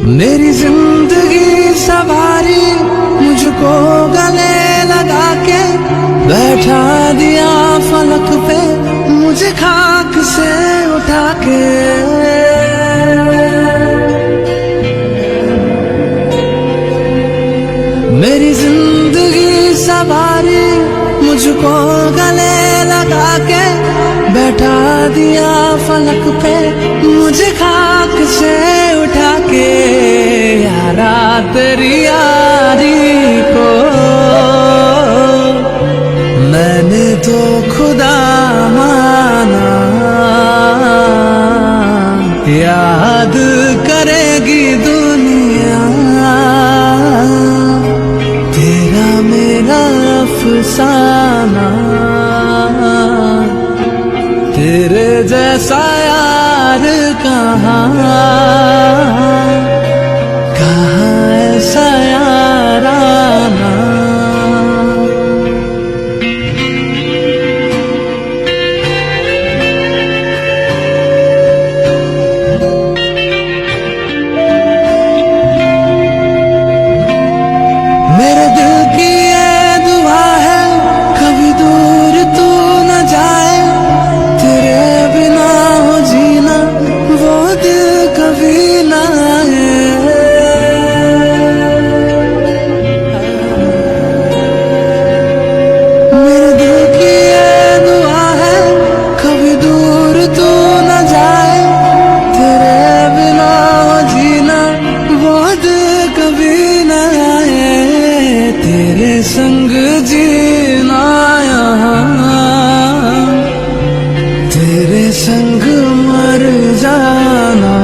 मेरी जिंदगी सवारी मुझको गले लगा के बैठा दिया फलक पे मुझे खाक से उठा के। मेरी जिंदगी सवारी मुझको गले लगा के बैठा दिया फलक पे मुझे खाक से उठा के। यारा तेरी यारी को मैंने तो खुदा माना, याद करेगी दुनिया तेरा मेरा अफसाना। तेरे जैसा यार कहाँ ऐसा याराना। मेरे दिल की ये दुआ है कभी दूर तू न जाए, तेरे बिना हो जीना वो दिल कभी ना आए। मेरे दिल की ये दुआ है कभी दूर तू न जाए, तेरे बिना हो जीना वो दिल कभी ना आए। तेरे संग जीना यहाँ तेरे संग मर जाना,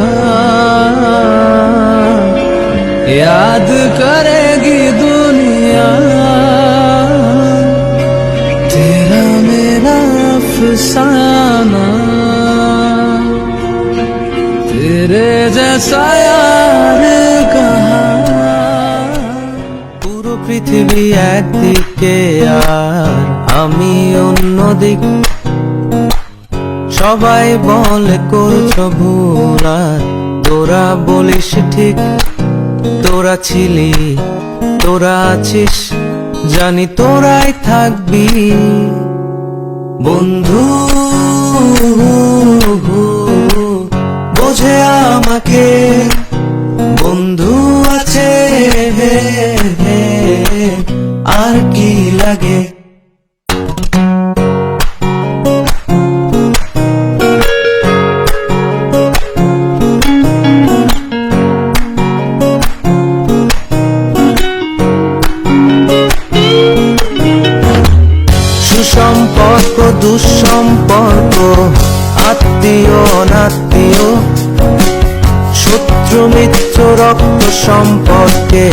याद करेगी दुनिया तेरा मेरा अफसाना। तेरे जैसा यार कहाँ। পুরো পৃথিবী একদিকে আর আমি অন্যদিক, সবাই বলে করছো ভুল আর তোরা বলিস ঠিক। তোরা ছিলি তোরা আছিস জানি তোরাই থাকবি বন্ধু, বোঝে আমাকে বন্ধু আছে আর কি লাগে। সুসম্পর্ক দুঃসম্পর্ক আত্মীয় অনাত্মীয় শত্রু মিত্র রক্ত সম্পর্কে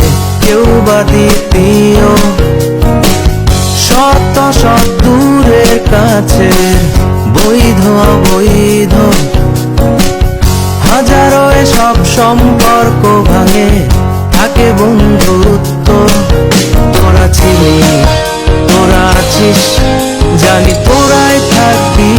কেউ বা দ্বিতীয়। শত শত দূরের কাছে বৈধ অবৈধ হাজারো সব সম্পর্ক ভাঙে থাকে বন্ধুত্ব। তোরা ছিলি তোরা আছিস জানি তোরাই থাকবি।